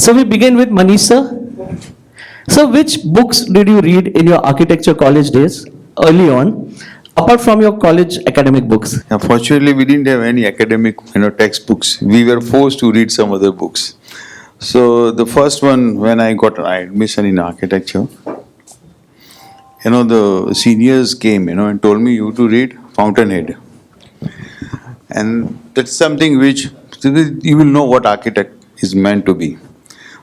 So we begin with Manish sir. So which books did you read in your architecture college days early on, apart from your college academic books? Unfortunately, we didn't have any academic, textbooks. We were forced to read some other books. So the first one, when I got admission in architecture, the seniors came, and told me you to read Fountainhead, and that's something which you will know what architect is meant to be.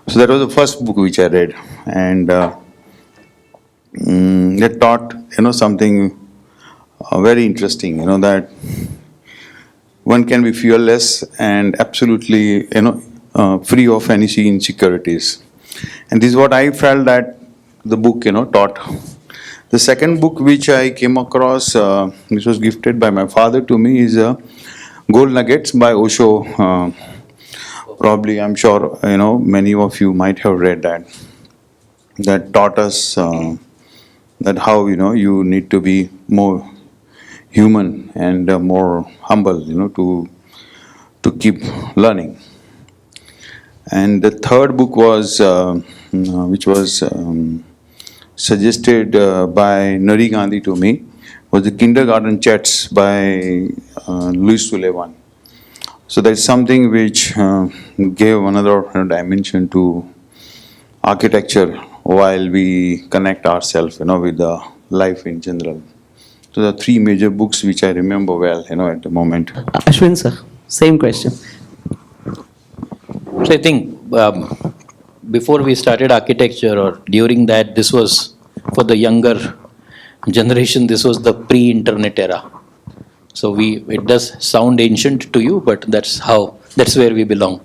So that was the first book which I read, and it taught, something very interesting. That one can be fearless and absolutely, free of any insecurities. And this is what I felt that the book, taught. The second book which I came across, which was gifted by my father to me, is Gold Nuggets by Osho. Probably, I'm sure, many of you might have read that. That taught us that how, you need to be more human and more humble, to keep learning. And the third book was, which was suggested by Nari Gandhi to me, was the Kindergarten Chats by Louis Sullivan. So that's something which gave another dimension to architecture while we connect ourselves, with the life in general. So the three major books which I remember well, at the moment. Ashwin sir, same question. So I think before we started architecture or during that, this was for the younger generation, this was the pre-internet era. So it does sound ancient to you, but that's where we belong.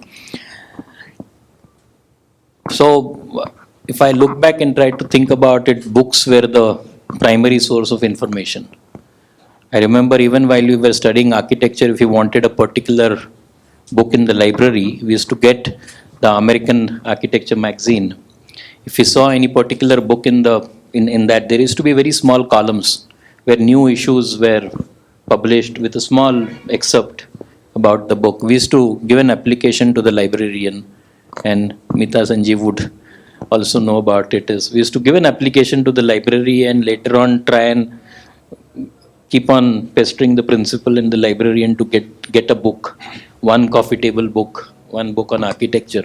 So if I look back and try to think about it, books were the primary source of information. I remember even while we were studying architecture, if you wanted a particular book in the library, we used to get the American Architecture magazine. If we saw any particular book in that, there used to be very small columns where new issues were published with a small excerpt about the book. We used to give an application to the librarian, and Mita Sanjeev would also know about it. We used to give an application to the library and later on try and keep on pestering the principal and the librarian to get a book, one coffee table book, one book on architecture.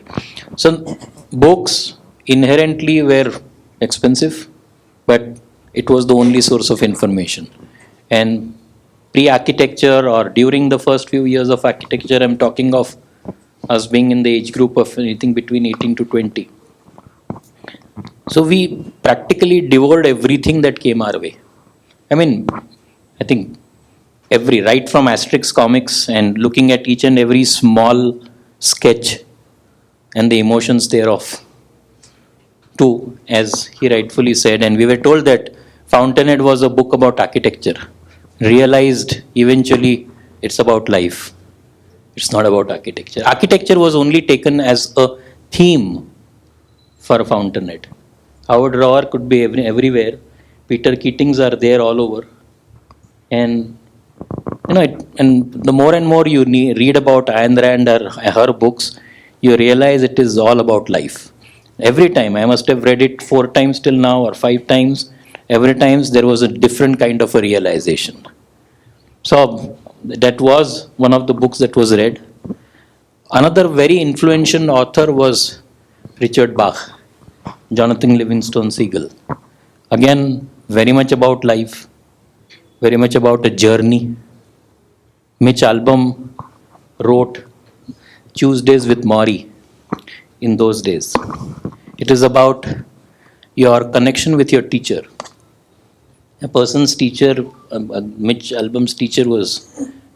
So books inherently were expensive, but it was the only source of information. And pre-architecture or during the first few years of architecture, I'm talking of us being in the age group of anything between 18 to 20. So we practically devoured everything that came our way. I think right from Asterix comics and looking at each and every small sketch and the emotions thereof, to, as he rightfully said, and we were told that Fountainhead was a book about architecture. Realized eventually it's about life. It's not about architecture. Architecture was only taken as a theme for Fountainhead. Howard Rower could be everywhere. Peter Keatings are there all over. And and the more and more you read about Ayn Rand or her books, you realize it is all about life. Every time, I must have read it 4 times till now or 5 times. Every time there was a different kind of a realization. So that was one of the books that was read. Another very influential author was Richard Bach, Jonathan Livingstone Segal. Again, very much about life, very much about a journey. Mitch Albom wrote Tuesdays with Maury in those days. It is about your connection with your teacher. A person's teacher, Mitch Albom's teacher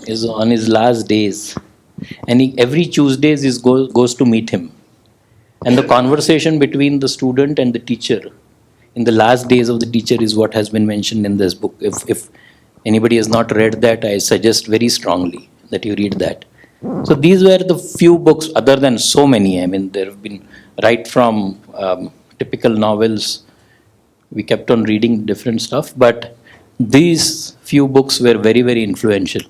is on his last days, and every Tuesdays goes to meet him. And the conversation between the student and the teacher in the last days of the teacher is what has been mentioned in this book. If anybody has not read that, I suggest very strongly that you read that. So these were the few books, other than so many. There have been right from typical novels. We kept on reading different stuff, but these few books were very, very influential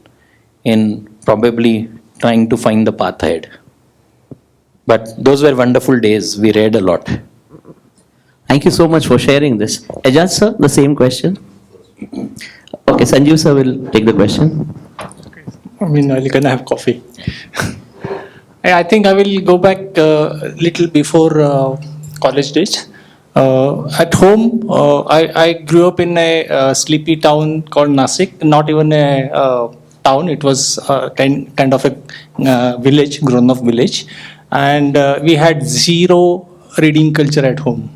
in probably trying to find the path ahead. But those were wonderful days. We read a lot. Thank you so much for sharing this. Aijaz sir, the same question. Okay, Sanjeev sir will take the question. You can have coffee. I think I will go back a little before college days. At home, I grew up in a sleepy town called Nasik, not even a town, it was kind of a village, grown-up village. And we had zero reading culture at home.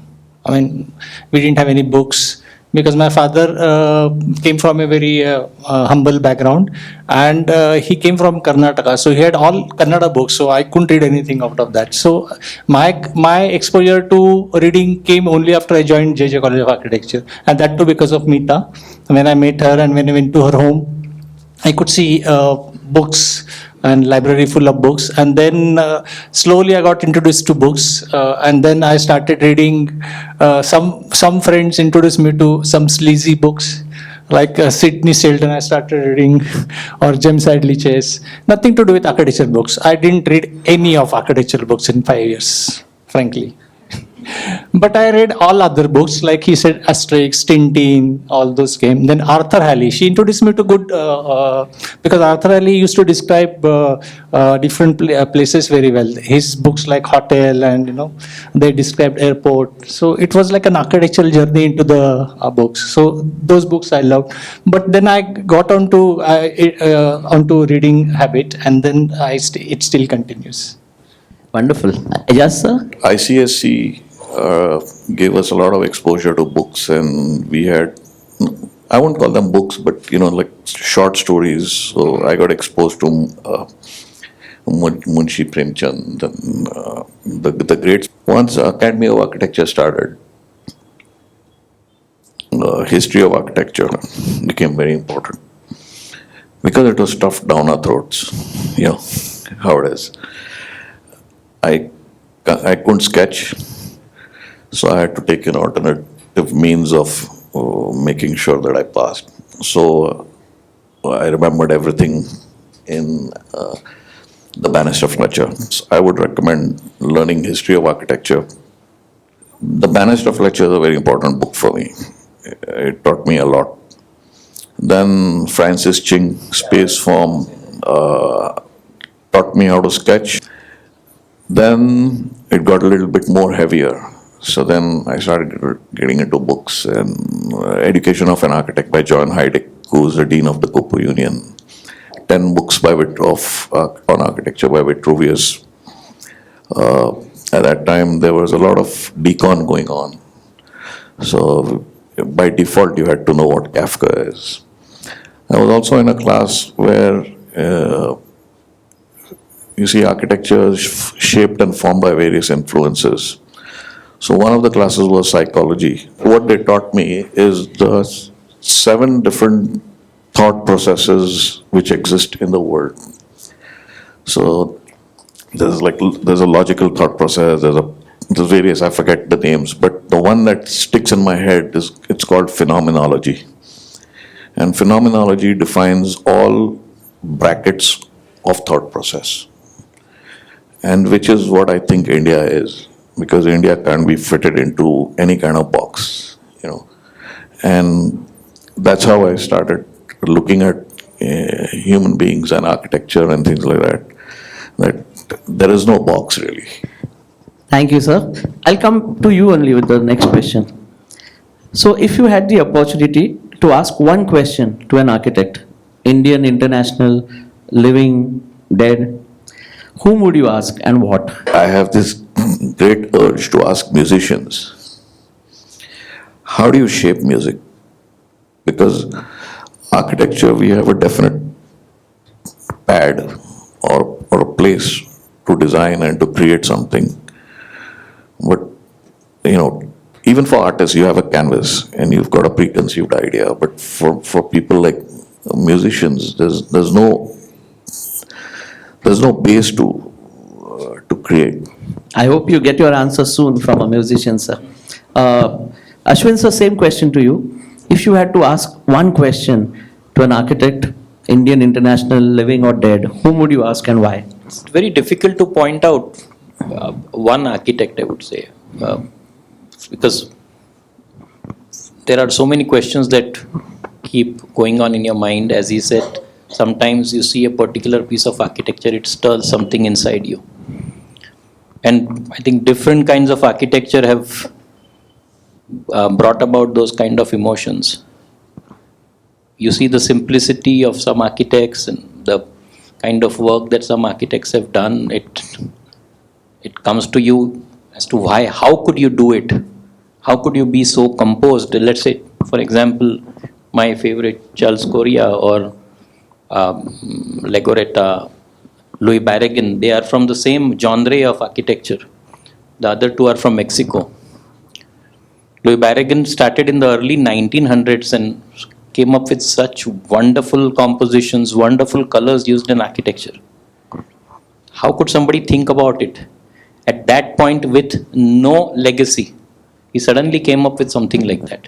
We didn't have any books because my father came from a very humble background, and he came from Karnataka, so he had all Kannada books, so I couldn't read anything out of that. So my exposure to reading came only after I joined JJ College of Architecture, and that too because of Meeta. When I met her and when I went to her home, I could see books and library full of books, and then slowly I got introduced to books, and then I started reading. Some friends introduced me to some sleazy books like Sidney Sheldon. I started reading, or James Hadley Chase. Nothing to do with architecture books. I didn't read any of architecture books in 5 years, frankly. But I read all other books, like he said, Asterix, Tintin, all those came. Then Arthur Halley, she introduced me to good, because Arthur Halley used to describe different places very well. His books like Hotel and, they described airport. So it was like an architectural journey into the books. So those books I loved. But then I got onto reading habit, and then it still continues. Wonderful. Aijaz sir? ICSC gave us a lot of exposure to books, and we had, I won't call them books, but like short stories. So I got exposed to Munshi Premchand and the greats. Once Academy of Architecture started, history of architecture became very important because it was stuffed down our throats. How it is. I couldn't sketch, so I had to take an alternative means of making sure that I passed. So I remembered everything in the Bannister Fletcher. So I would recommend learning history of architecture. The Bannister Fletcher is a very important book for me. It taught me a lot. Then Francis Ching, Space Form, taught me how to sketch. Then it got a little bit more heavier. So then I started getting into books, and Education of an Architect by John Heidick, who's the Dean of the Cooper Union. 10 books on architecture by Vitruvius. At that time, there was a lot of decon going on. So by default, you had to know what Kafka is. I was also in a class where you see, architecture is shaped and formed by various influences. So one of the classes was psychology. What they taught me is the 7 different thought processes which exist in the world. So there's a logical thought process, there's various, I forget the names, but the one that sticks in my head it's called phenomenology. And phenomenology defines all brackets of thought process. And which is what I think India is, because India can't be fitted into any kind of box, And that's how I started looking at human beings and architecture and things like that. That there is no box really. Thank you, sir. I'll come to you only with the next question. So if you had the opportunity to ask one question to an architect, Indian, international, living, dead, whom would you ask and what? I have this great urge to ask musicians, how do you shape music? Because architecture, we have a definite pad or a place to design and to create something. But, even for artists, you have a canvas and you've got a preconceived idea. But for people like musicians, there's no base to create. I hope you get your answer soon from a musician, sir. Ashwin, sir, same question to you. If you had to ask one question to an architect, Indian, international, living or dead, whom would you ask and why? It's very difficult to point out one architect, I would say, because there are so many questions that keep going on in your mind. As he said, sometimes you see a particular piece of architecture, it stirs something inside you. And I think different kinds of architecture have brought about those kind of emotions. You see the simplicity of some architects and the kind of work that some architects have done. It comes to you as to why, how could you do it? How could you be so composed? Let's say, for example, my favorite Charles Correa or Legoretta, Louis Berrigan, they are from the same genre of architecture. The other two are from Mexico. Louis Berrigan started in the early 1900s and came up with such wonderful compositions, wonderful colors used in architecture. How could somebody think about it at that point with no legacy? He suddenly came up with something like that.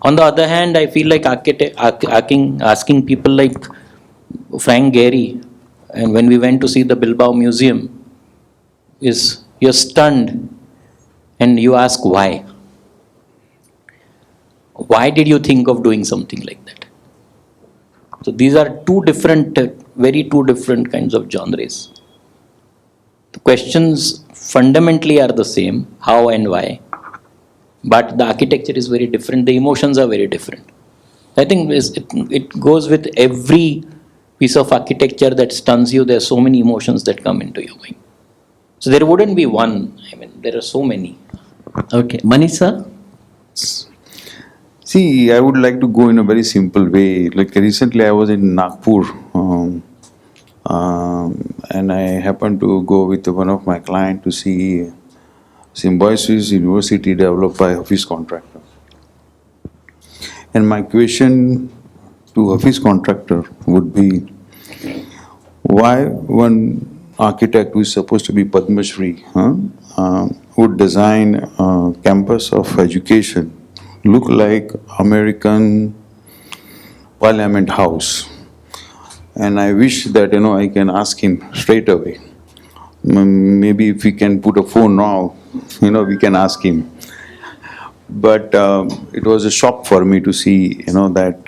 On the other hand, I feel like asking people like Frank Gehry, and when we went to see the Bilbao Museum, is you're stunned and you ask why. Why did you think of doing something like that? So these are two different kinds of genres. The questions fundamentally are the same, how and why, but the architecture is very different, the emotions are very different. I think it goes with every piece of architecture that stuns you. There are so many emotions that come into your mind. So there wouldn't be one. I mean, there are so many. Okay, Manish sir? See, I would like to go in a very simple way. Like recently I was in Nagpur and I happened to go with one of my clients to see Symbiosis University developed by Hafiz contractor. And my question to Hafiz contractor would be, why one architect who is supposed to be Padma Shri would design a campus of education look like American Parliament House? And I wish that I can ask him straight away. Maybe if we can put a phone now, we can ask him. But it was a shock for me to see that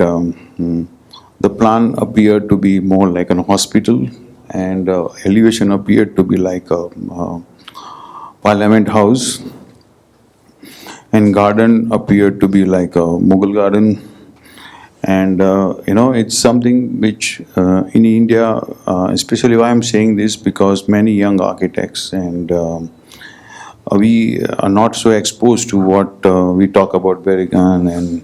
the plan appeared to be more like an hospital, and elevation appeared to be like a Parliament House, and garden appeared to be like a Mughal garden. And it's something which in India, especially why I'm saying this, because many young architects and we are not so exposed to what we talk about Berrigan and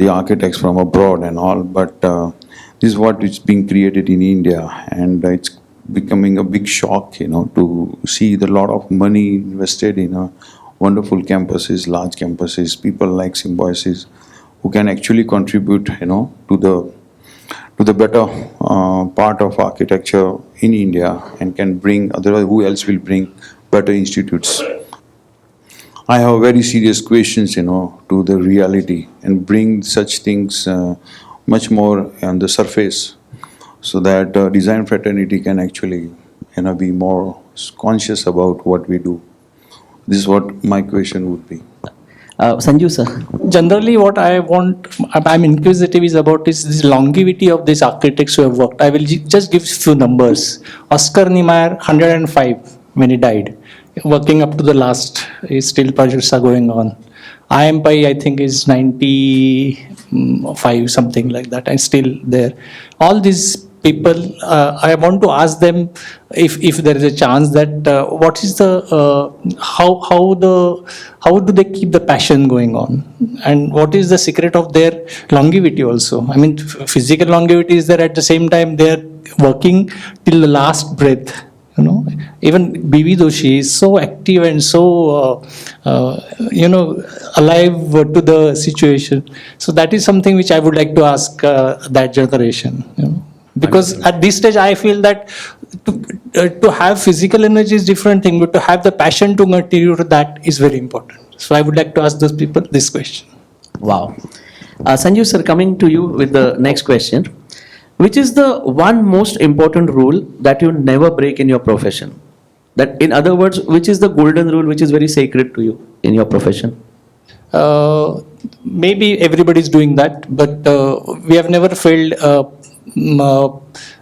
the architects from abroad and all, but this is what is being created in India, and it's becoming a big shock, to see the lot of money invested in wonderful campuses, large campuses, people like Symbiosis who can actually contribute, to the better part of architecture in India and can bring, otherwise who else will bring better institutes? I have very serious questions, to the reality, and bring such things much more on the surface, so that design fraternity can actually, be more conscious about what we do. This is what my question would be. Sanjeev sir? Generally, what I'm inquisitive is about is this longevity of these architects who have worked. I will just give few numbers. Oscar Niemeyer, 105 when he died, working up to the last. Still projects are going on. IM Pai, I think, is 95, something like that, and still there. All these people, I want to ask them if there is a chance that what is the how do they keep the passion going on, and what is the secret of their longevity also? I mean, physical longevity is there, at the same time they are working till the last breath. Even B.V. Joshi is so active and so alive to the situation. So that is something which I would like to ask that generation. Because at this stage I feel that to have physical energy is different thing, but to have the passion to continue to that is very important. So I would like to ask those people this question. Wow. Sanjeev sir, coming to you with the next question. Which is the one most important rule that you never break in your profession? That, in other words, which is the golden rule which is very sacred to you in your profession? Maybe everybody is doing that, but we have never failed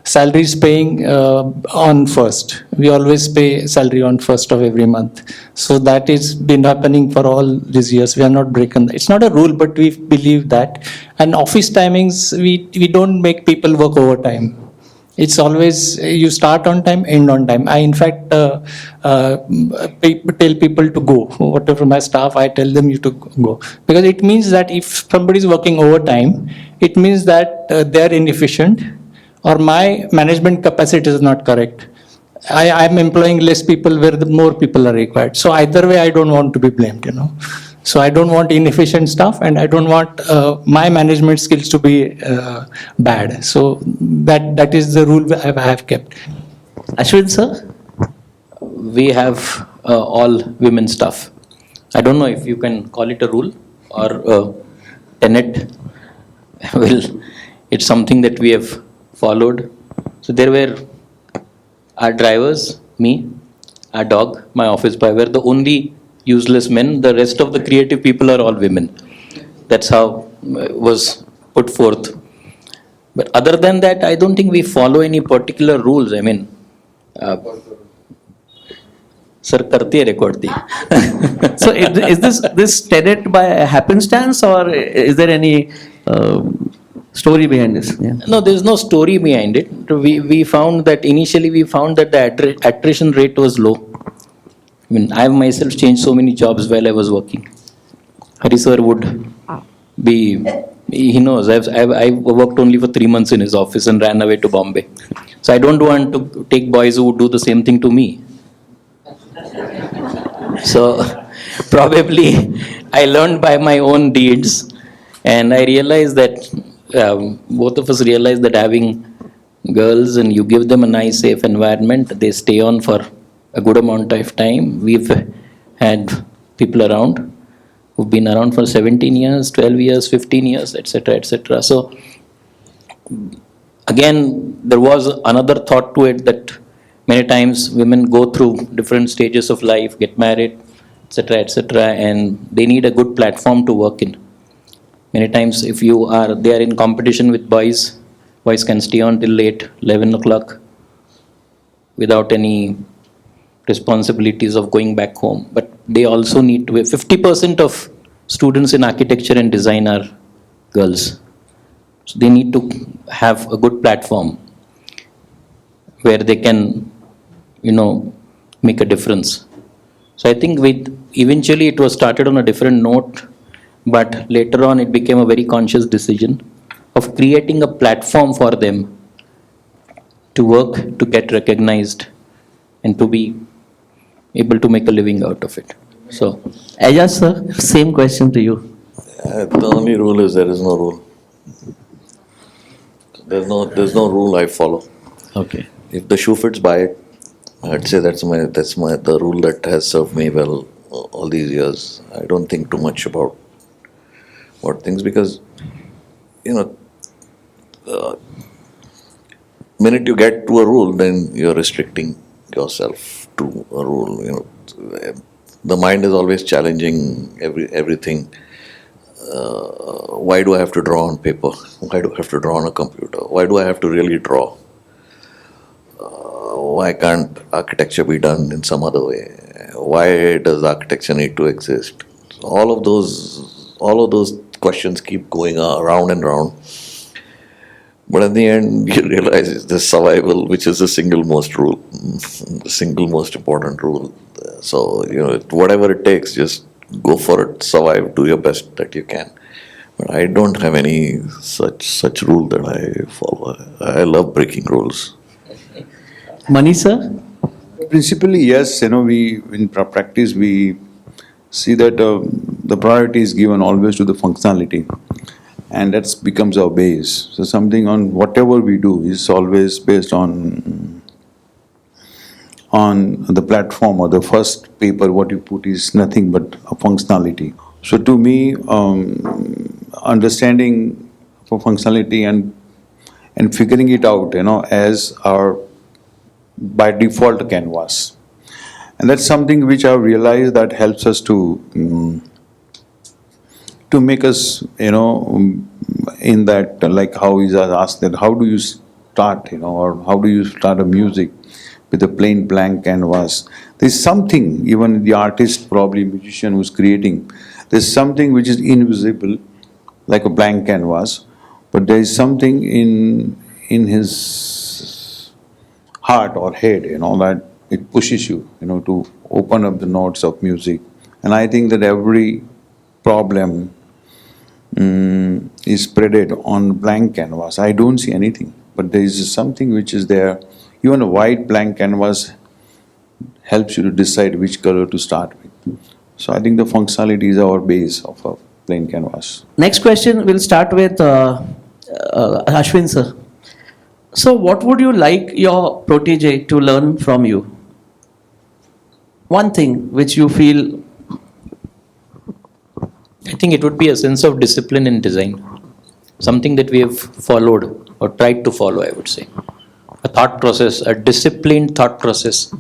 salaries paying on first. We always pay salary on first of every month. So that has been happening for all these years. We are not breaking that. It's not a rule, but we believe that. And office timings, we don't make people work overtime. It's always you start on time, end on time. I in fact tell people to go. Whatever my staff, I tell them you to go, because it means that if somebody is working overtime, it means that they are inefficient, or my management capacity is not correct. I am employing less people where the more people are required. So either way, I don't want to be blamed. So I don't want inefficient staff, and I don't want my management skills to be bad. So that is the rule I have kept. Ashwin, sir? We have all women staff. I don't know if you can call it a rule or a tenet. Well, it's something that we have followed. So there were our drivers, me, our dog, my office boy were the only useless men. The rest of the creative people are all women. That's how was put forth. But other than that, I don't think we follow any particular rules. I mean, sir, karti hai record di. So is this tenet by happenstance, or is there any story behind this? Yeah. No, there's no story behind it. We found that initially the attrition rate was low. I mean, I myself changed so many jobs while I was working. Hari sir would be, he knows, I worked only for 3 months in his office and ran away to Bombay. So I don't want to take boys who would do the same thing to me. So probably I learned by my own deeds, and I realized that both of us realized that having girls and you give them a nice safe environment, they stay on for a good amount of time. We've had people around who've been around for 17 years, 12 years, 15 years, etc., etc. So again, there was another thought to it that many times women go through different stages of life, get married, etc., etc., and they need a good platform to work in. Many times if they are in competition with boys can stay on till late, 11 o'clock, without any responsibilities of going back home. But they also need to, 50% of students in architecture and design are girls. So they need to have a good platform where they can, make a difference. So I think eventually it was started on a different note, but later on it became a very conscious decision of creating a platform for them to work, to get recognized, and to be able to make a living out of it. So, Aijaz, sir, same question to you. The only rule is there is no rule. There's no rule I follow. Okay. If the shoe fits, buy it. I'd say that's the rule that has served me well all these years. I don't think too much about what things, because minute you get to a rule, then you're restricting yourself to a rule. The mind is always challenging everything. Why do I have to draw on paper? Why do I have to draw on a computer? Why do I have to really draw? Why can't architecture be done in some other way? Why does architecture need to exist? All of those questions keep going around and round. But at the end, you realize it's the survival, which is the single most important rule. So, whatever it takes, just go for it, survive, do your best that you can. But I don't have any such rule that I follow. I love breaking rules. Manish, sir? Principally, yes. We in practice we see that the priority is given always to the functionality, and that becomes our base. So something on whatever we do is always based on the platform, or the first paper what you put is nothing but a functionality. So to me, understanding for functionality and figuring it out, as our by default canvas. And that's something which I've realized that helps us to make us, in that, like how Aijaz asked that, how do you start, or how do you start a music with a plain blank canvas? There's something, even the artist, probably musician who's creating, there's something which is invisible, like a blank canvas, but there is something in his heart or head, that it pushes you, to open up the notes of music. And I think that every problem is spreaded on blank canvas. I don't see anything, but there is something which is there. Even a white blank canvas helps you to decide which color to start with. So I think the functionality is our base of a plain canvas. Next question, we'll start with Ashwin sir. So what would you like your protege to learn from you? One thing which you feel. I think it would be a sense of discipline in design, something that we have followed or tried to follow, I would say. A thought process, a disciplined thought process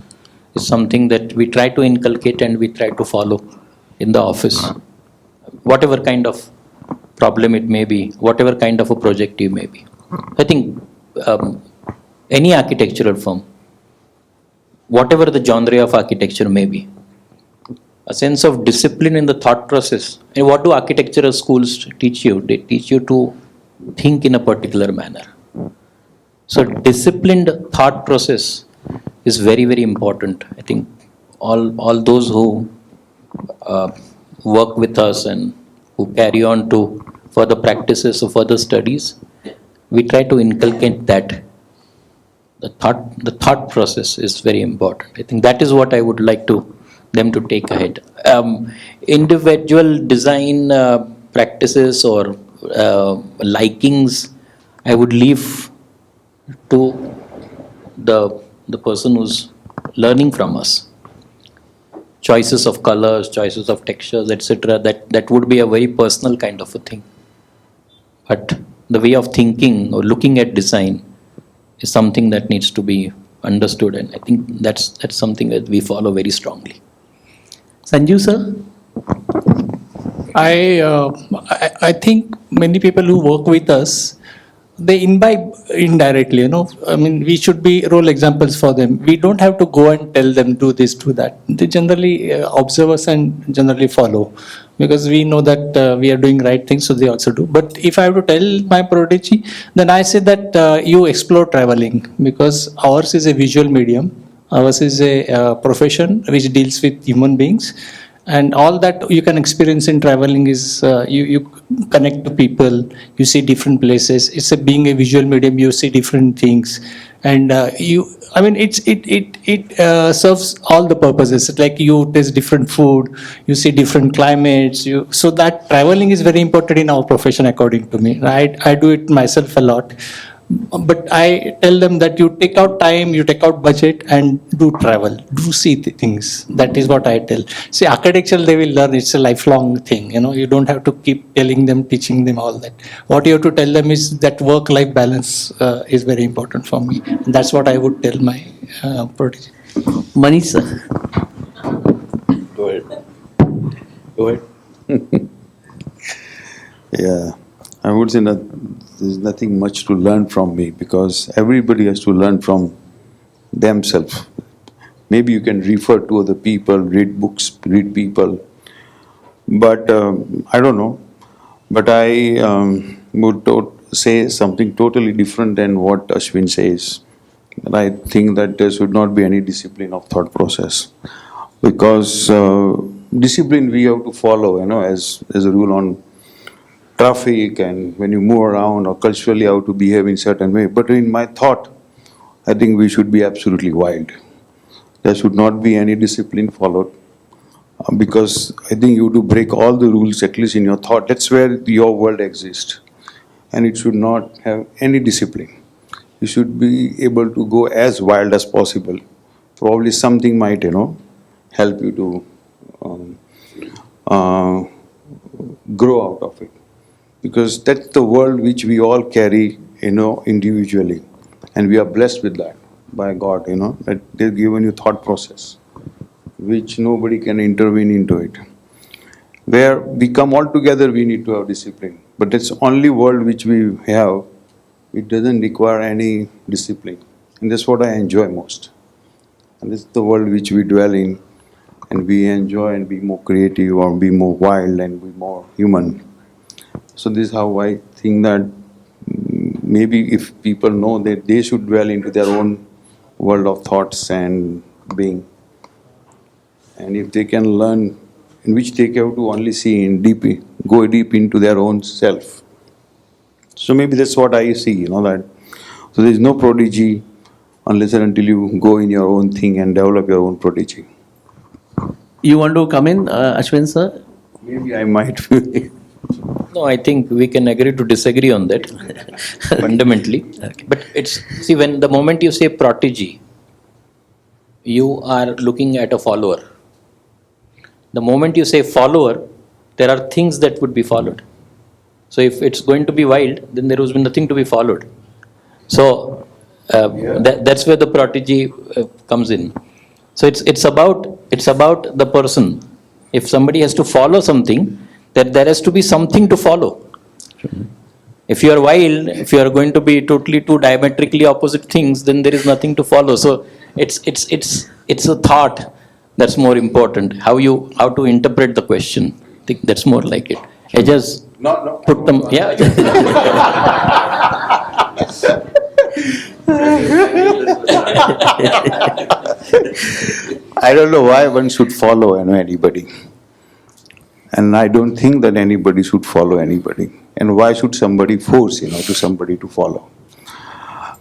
is something that we try to inculcate and we try to follow in the office. Whatever kind of problem it may be, whatever kind of a project you may be. I think any architectural firm, whatever the genre of architecture may be, a sense of discipline in the thought process. And what do architectural schools teach you? They teach you to think in a particular manner. So disciplined thought process is very, very important. I think all those who work with us and who carry on to further practices or further studies, we try to inculcate that. The thought process is very important. I think that is what I would like them to take ahead. Individual design practices or likings, I would leave to the person who's learning from us. Choices of colors, choices of textures, etc. That would be a very personal kind of a thing. But the way of thinking or looking at design is something that needs to be understood, and I think that's something that we follow very strongly. Sanjeev sir? I think many people who work with us, they imbibe indirectly, I mean, we should be role examples for them. We don't have to go and tell them, do this, do that. They generally observe us and generally follow, because we know that we are doing right things, so they also do. But if I have to tell my prodigy, then I say that you explore traveling, because ours is a visual medium. Ours is a profession which deals with human beings. And all that you can experience in traveling is you connect to people, you see different places. It's being a visual medium, you see different things, and it serves all the purposes. It's like you taste different food, you see different climates. So that traveling is very important in our profession, according to me. I do it myself a lot. But I tell them that you take out time, you take out budget, and do travel, do see things. That is what I tell. See, architecture they will learn. It's a lifelong thing. You don't have to keep telling them, teaching them all that. What you have to tell them is that work-life balance is very important for me. And that's what I would tell my protege. Manish sir? Go ahead. Yeah, I would say that there's nothing much to learn from me, because everybody has to learn from themselves. Maybe you can refer to other people, read books, read people, but I don't know. But I would say something totally different than what Ashwin says. And I think that there should not be any discipline of thought process, because discipline we have to follow, as a rule on traffic and when you move around, or culturally how to behave in certain way. But in my thought, I think we should be absolutely wild. There should not be any discipline followed, because I think you do break all the rules, at least in your thought. That's where your world exists, and it should not have any discipline. You should be able to go as wild as possible. Probably something might, help you to grow out of it. Because that's the world which we all carry, individually. And we are blessed with that by God, that they've given you thought process. which nobody can intervene into it. Where we come all together, we need to have discipline. But it's only world which we have, it doesn't require any discipline. And that's what I enjoy most. And this is the world which we dwell in, and we enjoy and be more creative or be more wild and be more human. So this is how I think that maybe if people know that they should dwell into their own world of thoughts and being, and if they can learn, in which they have to only see in deep, go deep into their own self. So maybe that's what I see, that. So there is no prodigy unless and until you go in your own thing and develop your own prodigy. You want to come in, Ashwin sir? Maybe I might. No, I think we can agree to disagree on that fundamentally. Okay. But see, when the moment you say prodigy, you are looking at a follower. The moment you say follower, there are things that would be followed. So if it's going to be wild, then there was nothing to be followed. So that's where the prodigy comes in. So it's about the person. If somebody has to follow something, that there has to be something to follow. If you are wild, if you are going to be totally two diametrically opposite things, then there is nothing to follow. So it's a thought that's more important. How to interpret the question. I think that's more like it. Aijaz, put them. Yeah. I don't know why one should follow anybody. And I don't think that anybody should follow anybody. And why should somebody force, to somebody to follow?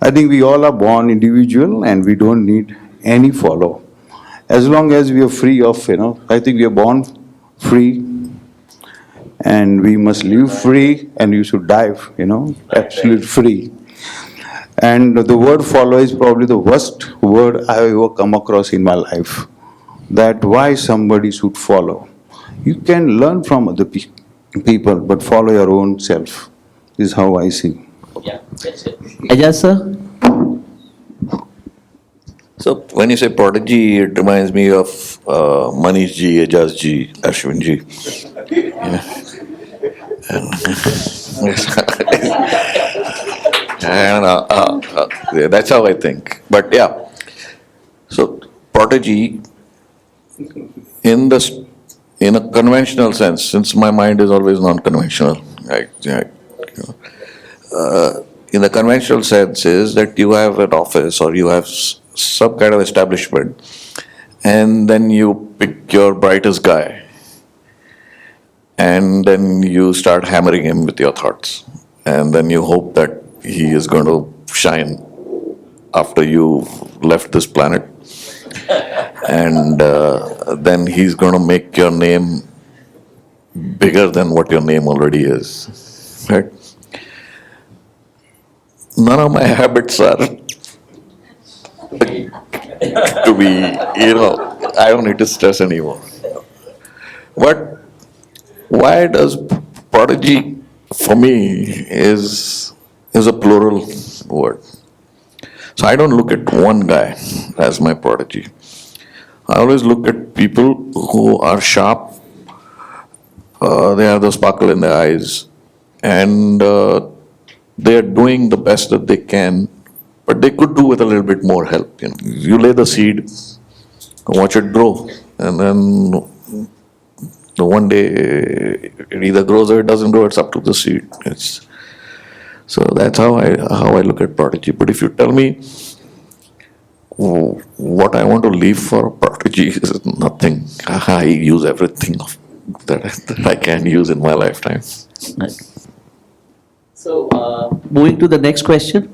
I think we all are born individual and we don't need any follow. As long as we are free of, I think we are born free and we must live free and you should die, absolute free. And the word follow is probably the worst word I have ever come across in my life. That why somebody should follow. You can learn from other people, but follow your own self. This is how I see. Yeah, that's it. Aijaz sir? So when you say prodigy, it reminds me of Manish ji, Aijaz ji, Ashwin ji. And that's how I think. But yeah, so prodigy in a conventional sense, since my mind is always non-conventional, right? In the conventional sense is that you have an office or you have some kind of establishment, and then you pick your brightest guy, and then you start hammering him with your thoughts, and then you hope that he is going to shine after you've left this planet, and then he's going to make your name bigger than what your name already is, right? None of my habits are to be, I don't need to stress anymore. But why does prodigy for me is a plural word. So I don't look at one guy as my prodigy. I always look at people who are sharp, they have the sparkle in their eyes, and they are doing the best that they can, but they could do with a little bit more help. You lay the seed, watch it grow, and then one day it either grows or it doesn't grow. It's up to the seed. So that's how I look at prodigy. But if you tell me what I want to leave for a prodigy is nothing. I use everything that I can use in my lifetime. So, moving to the next question,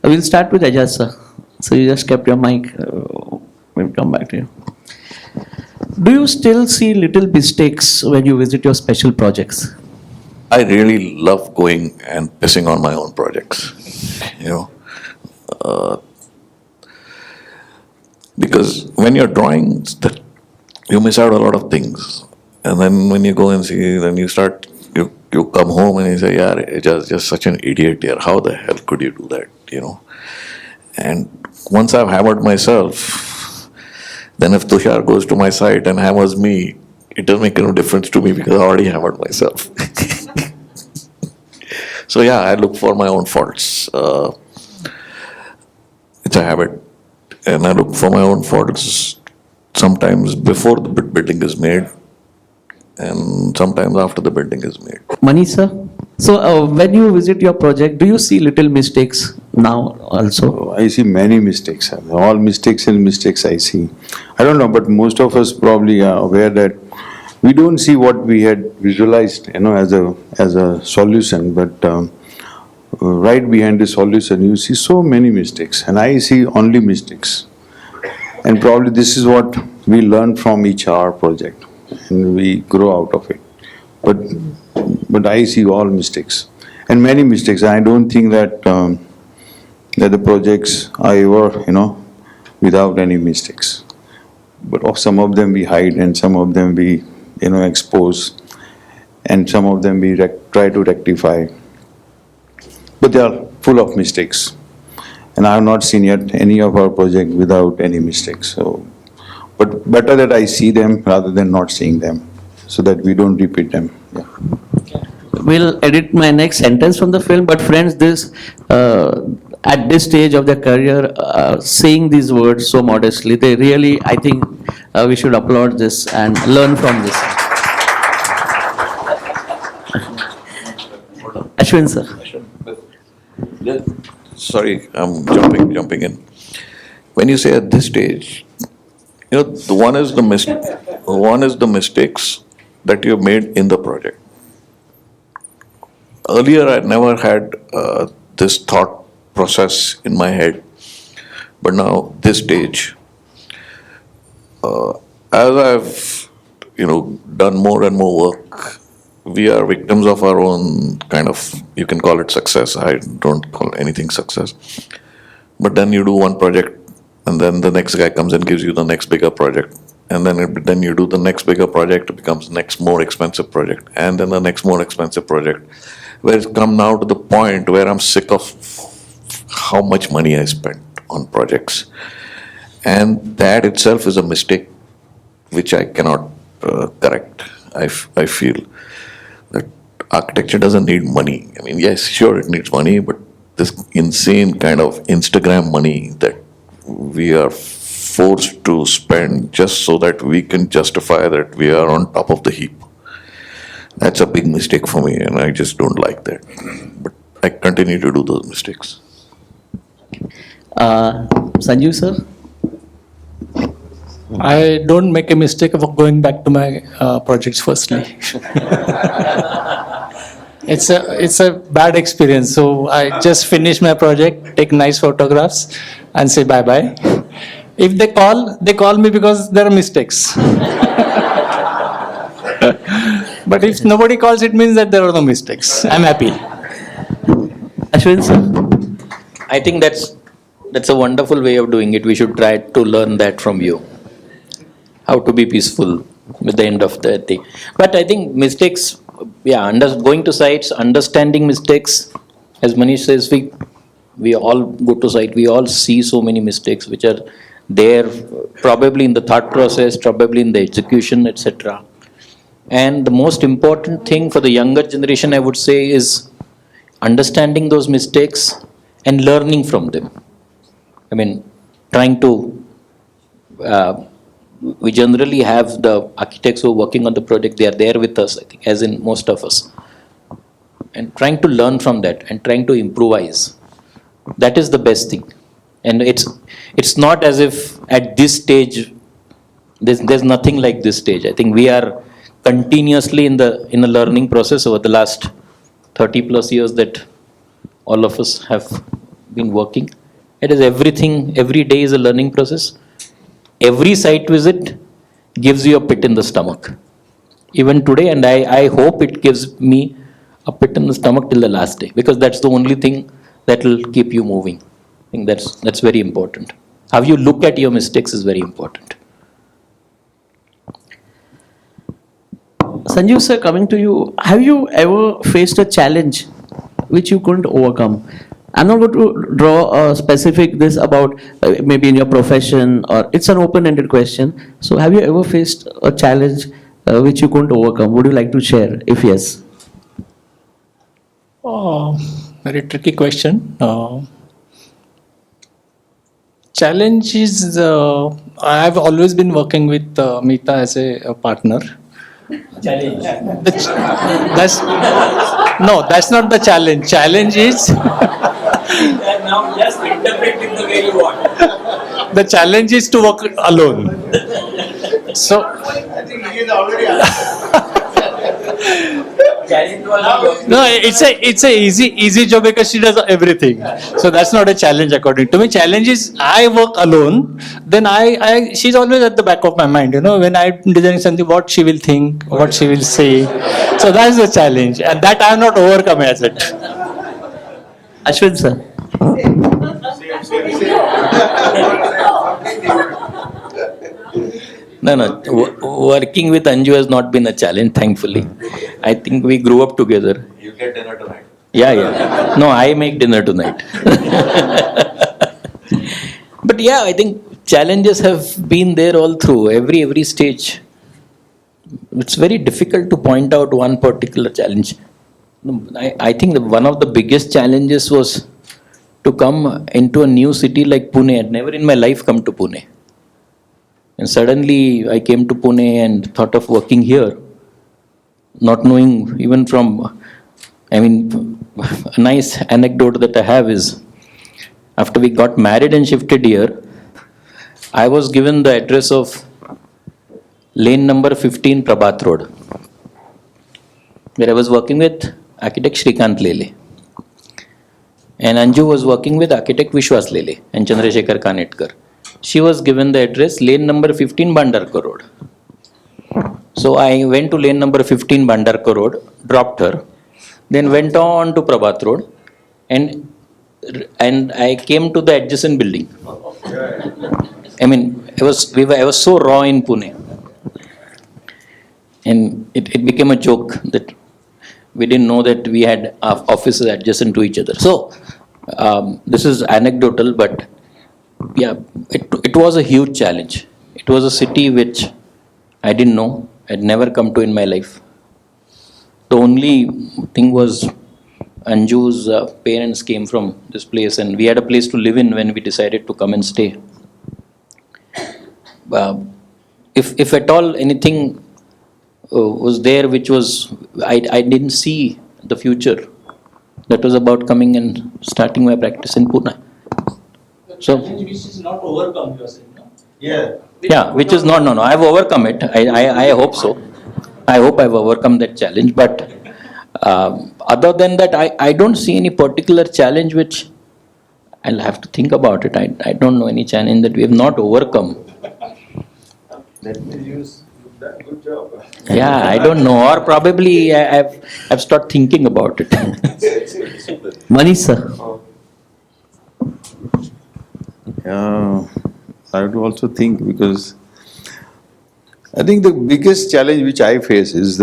we'll start with Aijaz sir. So you just kept your mic. We'll come back to you. Do you still see little mistakes when you visit your special projects? I really love going and pissing on my own projects, because when you're drawing, you miss out a lot of things, and then when you go and see, then you come home and you say, "Yeah, it's just such an idiot here. How the hell could you do that?" And once I've hammered myself, Then if Tushar goes to my site and hammers me, it doesn't make no difference to me because I already hammered myself. So yeah, I look for my own faults. It's a habit. And I look for my own faults sometimes before the building is made and sometimes after the building is made. Manish sir, so when you visit your project, do you see little mistakes now also? I see many mistakes. All mistakes and mistakes I see. I don't know, but most of us probably are aware that we don't see what we had visualized, as a solution. But right behind the solution, you see so many mistakes, and I see only mistakes. And probably this is what we learn from each our project, and we grow out of it. But I see all mistakes, and many mistakes. I don't think that that the projects are ever, without any mistakes. But of some of them we hide, and some of them we, expose, and some of them we try to rectify. But they are full of mistakes, and I have not seen yet any of our project without any mistakes. So, but better that I see them rather than not seeing them, so that we don't repeat them. Yeah. Will edit my next sentence from the film, but friends, this at this stage of their career, saying these words so modestly, they really, I think, we should applaud this and learn from this. Ashwin sir. Sorry, I'm jumping in. When you say at this stage, the one is the mistakes that you made in the project. Earlier, I never had this thought process in my head, but now this stage, as I've done more and more work, we are victims of our own kind of, you can call it success. I don't call anything success. But then you do one project, and then the next guy comes and gives you the next bigger project. And then you do the next bigger project, it becomes next more expensive project. And then the next more expensive project. Where it's come now to the point where I'm sick of how much money I spent on projects. And that itself is a mistake which I cannot correct. I feel that architecture doesn't need money. I mean, yes, sure, it needs money, but this insane kind of Instagram money that we are forced to spend just so that we can justify that we are on top of the heap. That's a big mistake for me, and I just don't like that. But I continue to do those mistakes. Sanjeev sir? I don't make a mistake of going back to my projects firstly. It's a bad experience. So I just finish my project, take nice photographs, and say bye-bye. If they call me because there are mistakes. But if nobody calls, it means that there are no mistakes. I'm happy. Ashwin sir? I think that's a wonderful way of doing it. We should try to learn that from you. How to be peaceful with the end of the thing. But I think mistakes, going to sites, understanding mistakes, as Manish says, we all go to site, we all see so many mistakes which are there, probably in the thought process, probably in the execution, etc. And the most important thing for the younger generation, I would say, is understanding those mistakes and learning from them. I mean, trying to, we generally have the architects who are working on the project, they are there with us, I think, as in most of us. And trying to learn from that and trying to improvise. That is the best thing. And it's not as if at this stage, there's nothing like this stage. I think we are continuously in a learning process over the last 30 plus years that all of us have been working. It is everything, every day is a learning process. Every site visit gives you a pit in the stomach. Even today, and I hope it gives me a pit in the stomach till the last day, because that's the only thing that will keep you moving. I think that's very important. How you look at your mistakes is very important. Sanjeev sir, coming to you, have you ever faced a challenge which you couldn't overcome? I'm not going to draw a specific this about maybe in your profession, or it's an open-ended question. So have you ever faced a challenge which you couldn't overcome? Would you like to share? If yes. Oh, very tricky question. Challenge is, I've always been working with Meeta as a partner. Challenge. That's no, that's not the challenge. Challenge is Now just interpret it the way you want. the challenge is to work alone. So Challenge was no, it's a easy job because she does everything. So that's not a challenge according to me. Challenge is I work alone. Then I she's always at the back of my mind. When I'm designing something, what she will think, what she will say. So that's the challenge, and that I have not overcome as it. Ashwin sir. No. Working with Anju has not been a challenge, thankfully. I think we grew up together. You get dinner tonight. Yeah. No, I make dinner tonight. But yeah, I think challenges have been there all through, every stage. It's very difficult to point out one particular challenge. I think that one of the biggest challenges was to come into a new city like Pune. I'd never in my life come to Pune. And suddenly I came to Pune and thought of working here, not knowing even a nice anecdote that I have is, after we got married and shifted here, I was given the address of lane number 15 Prabhat Road, where I was working with architect Shrikant Lele. And Anju was working with architect Vishwas Lele and Chandrasekhar Kanetkar. She was given the address lane number 15 Bandarkar Road. So I went to lane number 15 Bandarkar Road, dropped her, then went on to Prabhat Road, and I came to the adjacent building. I was so raw in Pune. And it became a joke that we didn't know that we had offices adjacent to each other. So this is anecdotal, but yeah, it was a huge challenge. It was a city which I didn't know, I'd never come to in my life. The only thing was Anju's parents came from this place, and we had a place to live in when we decided to come and stay. If at all anything was there which was, I didn't see the future. That was about coming and starting my practice in Pune. So, Which is not overcome, you are saying, no? yeah, which is no. I've overcome it. I hope so. I hope I've overcome that challenge. But other than that, I don't see any particular challenge which I'll have to think about it. I don't know any challenge that we have not overcome. That means you've done a good job. Yeah, I don't know. Or probably I've started thinking about it. Manish sir. I would also think, because I think the biggest challenge which I face is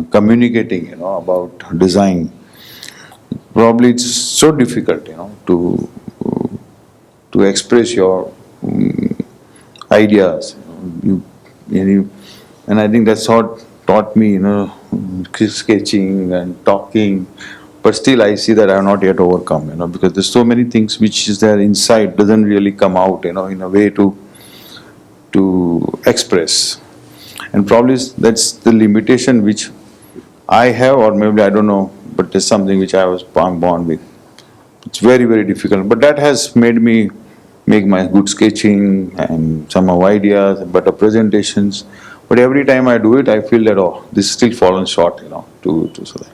communicating, about design. Probably it's so difficult, to express your ideas. And I think that's what taught me, sketching and talking. But still I see that I have not yet overcome, because there's so many things which is there inside, doesn't really come out, in a way to express. And probably that's the limitation which I have, or maybe I don't know, but there's something which I'm born with. It's very, very difficult. But that has made me make my good sketching and some of ideas, better presentations. But every time I do it, I feel that, this still fallen short, so that.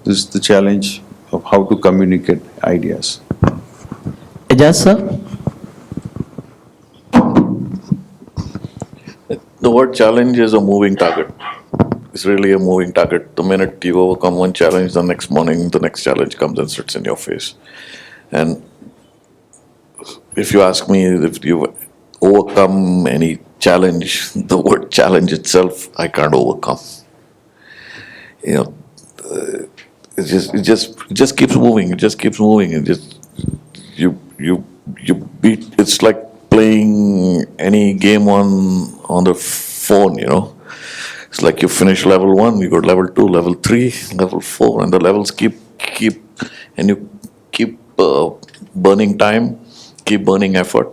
This is the challenge of how to communicate ideas. Aijaz sir. The word challenge is a moving target. It's really a moving target. The minute you overcome one challenge, the next morning, the next challenge comes and sits in your face. And if you ask me if you overcome any challenge, the word challenge itself, I can't overcome. it just keeps moving. It just keeps moving. It just you beat. It's like playing any game on the phone. It's like you finish level 1, you go to level 2, level 3, level 4, and the levels keep, and you keep burning time, keep burning effort,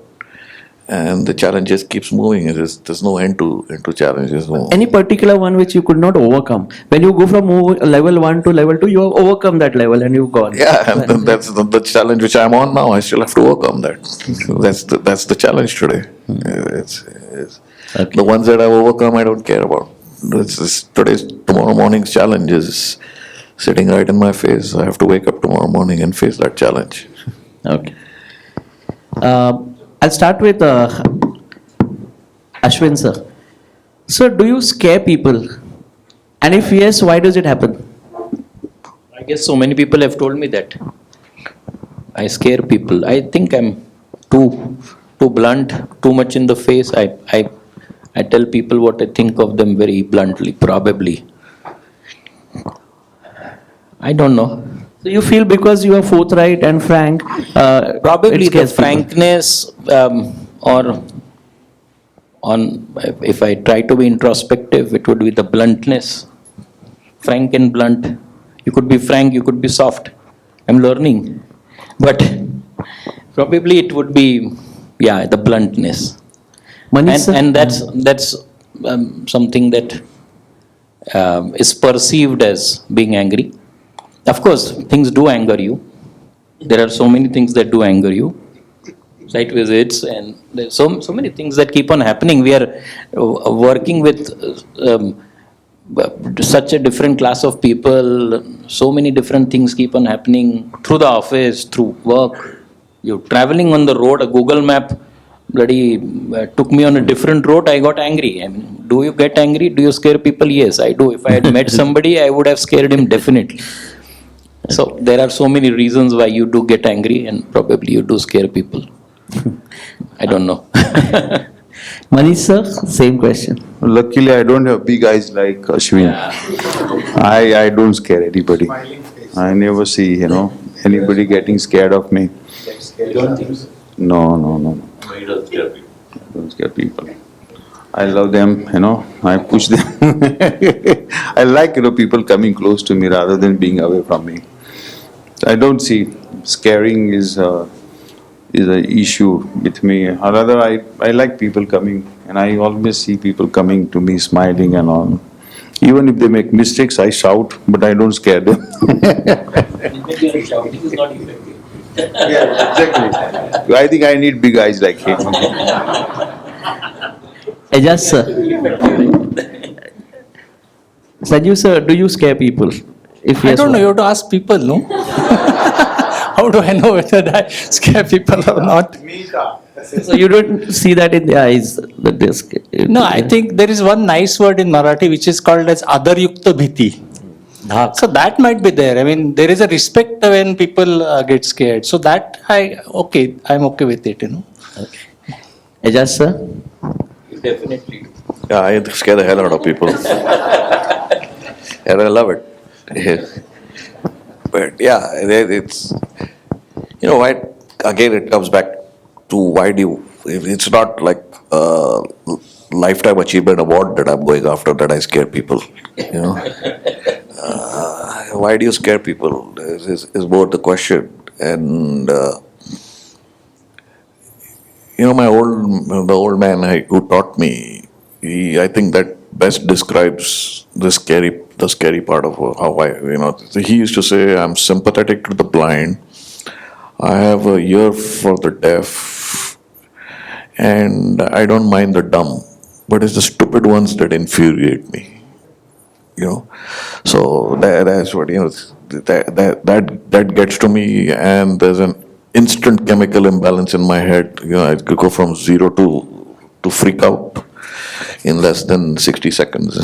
and the challenge just keeps moving. There's no end to challenges. No. Any particular one which you could not overcome? When you go from level 1 to level 2, you have overcome that level and you've gone. Yeah, and then that's the challenge which I'm on now. I still have to overcome that. That's the challenge today. It's Okay. The ones that I've overcome, I don't care about. Tomorrow morning's challenge is sitting right in my face. I have to wake up tomorrow morning and face that challenge. Okay. I'll start with Ashwin sir. Sir, do you scare people? And if yes, why does it happen? I guess so many people have told me that. I scare people. I think I'm too blunt, too much in the face. I tell people what I think of them very bluntly, probably. I don't know. So you feel because you are forthright and frank, Probably it the scares people. frankness, or if I try to be introspective, it would be the bluntness. Frank and blunt. You could be frank, you could be soft. I'm learning. But probably it would be, the bluntness. Manish sir? And that's something that is perceived as being angry. Of course, things do anger you. There are so many things that do anger you. Site visits, and there's so many things that keep on happening. We are working with such a different class of people. So many different things keep on happening through the office, through work. You're traveling on the road, a Google map bloody took me on a different road, I got angry. I mean, do you get angry? Do you scare people? Yes, I do. If I had met somebody, I would have scared him definitely. So there are so many reasons why you do get angry, and probably you do scare people. I don't know. Manish sir, same question. Luckily, I don't have big eyes like Ashwin. I don't scare anybody. I never see, anybody getting scared of me. You don't think so? No. I don't scare people. I love them, I push them. I like, people coming close to me rather than being away from me. I don't see scaring is an issue with me. Or rather, I like people coming, and I always see people coming to me smiling and all. Even if they make mistakes, I shout, but I don't scare them. Maybe shouting is not effective. Yeah, exactly. I think I need big eyes like him. Aijaz sir. Sanjeev sir, do you scare people? If I yes, don't know, why? you have to ask people, no? How do I know whether I scare people or not? So you don't see that in their eyes that they scare. No, I think there is one nice word in Marathi which is called as Adarayukta Bhiti. So that might be there. I mean, there is a respect when people get scared. So that I'm okay with it, Okay. Aijaz sir? Definitely. Yeah, I scare the hell out of people. And I love it. But yeah, it's, why, again, it comes back to why do you, it's not like a lifetime achievement award that I'm going after that I scare people, Why do you scare people is more the question. And, the old man who taught me, I think that best describes the scary part of how he used to say, I'm sympathetic to the blind, I have a ear for the deaf, and I don't mind the dumb, but it's the stupid ones that infuriate me. So that's what, that gets to me, and there's an instant chemical imbalance in my head. I could go from 0 to freak out in less than 60 seconds.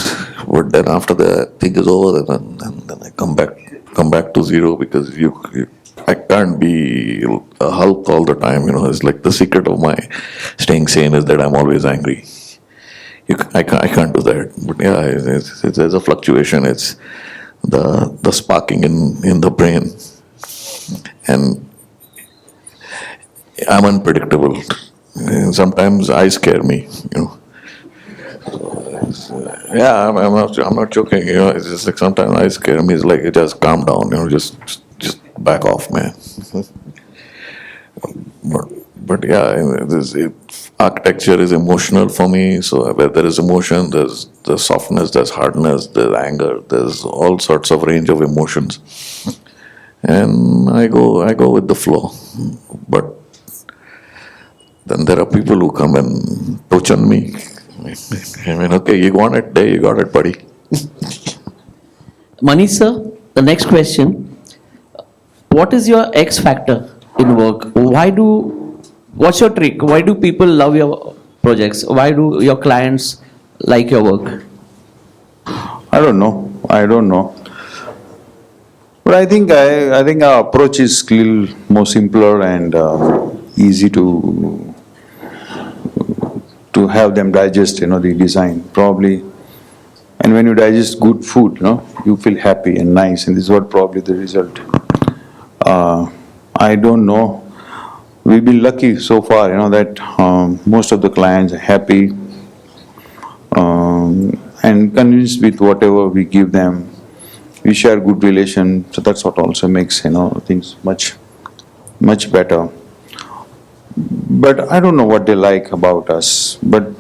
But then after the thing is over, then I come back to 0, because I can't be a Hulk all the time. It's like the secret of my staying sane is that I'm always angry. I can't do that. But yeah, there's a fluctuation. the sparking in the brain. And I'm unpredictable. And sometimes I scare me, you know. Yeah, I'm not joking. You know, it's just like sometimes I scare me. It's like, just calm down. You know, just back off, man. But yeah, architecture is emotional for me. So where there is emotion, there's softness, there's hardness, there's anger, there's all sorts of range of emotions. And I go with the flow. But then there are people who come and touch on me. I mean, okay, you want it, there you got it, buddy. Manish sir, the next question. What is your X factor in work? What's your trick? Why do people love your projects? Why do your clients like your work? I don't know. But I think our approach is little more simpler and easy to have them digest, the design probably. And when you digest good food, you feel happy and nice, and this is what probably the result. I don't know. We've been lucky so far, that most of the clients are happy and convinced with whatever we give them. We share good relation, so that's what also makes things much better. But I don't know what they like about us. But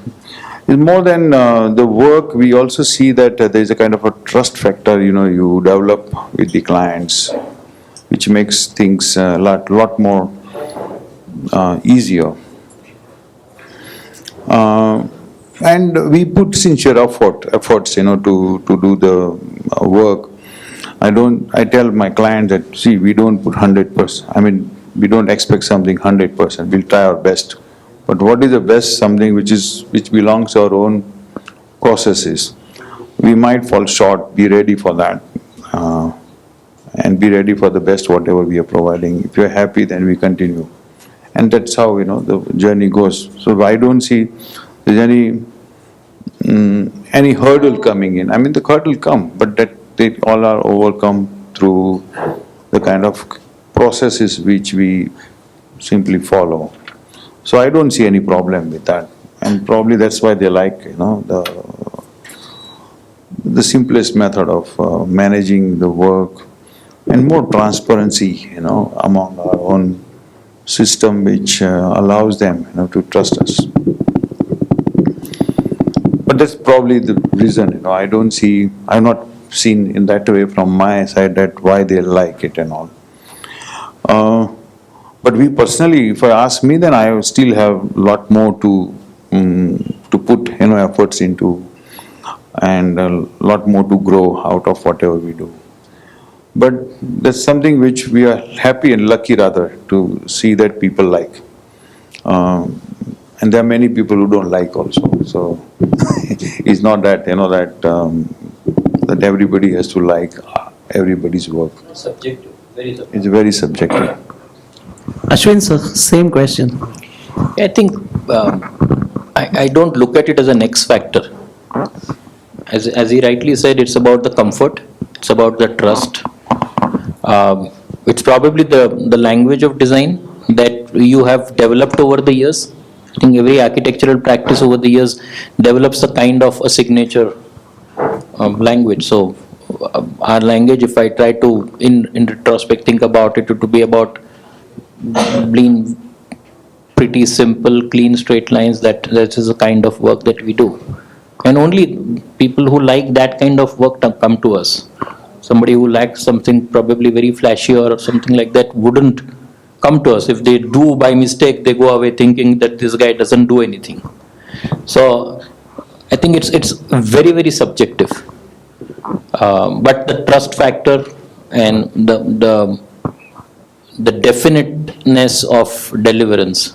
it's more than the work. We also see that there is a kind of a trust factor. You develop with the clients, which makes things a lot more easier. And we put sincere efforts, to do the work. I tell my clients that, see, we don't put 100%. I mean, we don't expect something 100%. We'll try our best. But what is the best? Something which belongs to our own processes. We might fall short. Be ready for that, and be ready for the best whatever we are providing. If you're happy, then we continue, and that's how the journey goes. So I don't see there's any hurdle coming in. I mean, the hurdle come, but that they all are overcome through the kind of processes which we simply follow. So I don't see any problem with that, and probably that's why they like the simplest method of managing the work, and more transparency among our own system, which allows them to trust us. But that's probably the reason. I've not seen in that way from my side that why they like it and all. But we personally, if I ask me, then I still have a lot more to put efforts into, and a lot more to grow out of whatever we do. But that's something which we are happy and lucky rather to see that people like. And there are many people who don't like also. So it's not that that everybody has to like everybody's work. Subjective, very subjective. It's very subjective. Ashwin sir, same question. I think I don't look at it as an X factor. As he rightly said, it's about the comfort, it's about the trust. It's probably the language of design that you have developed over the years. I think every architectural practice over the years develops a kind of a signature language. So our language, if I try to in retrospect think about it, to be about being pretty simple, clean, straight lines. That is the kind of work that we do, and only people who like that kind of work come to us. Somebody who likes something probably very flashy or something like that wouldn't come to us. If they do by mistake, they go away thinking that this guy doesn't do anything. So I think it's very, very subjective. But the trust factor and the definiteness of deliverance,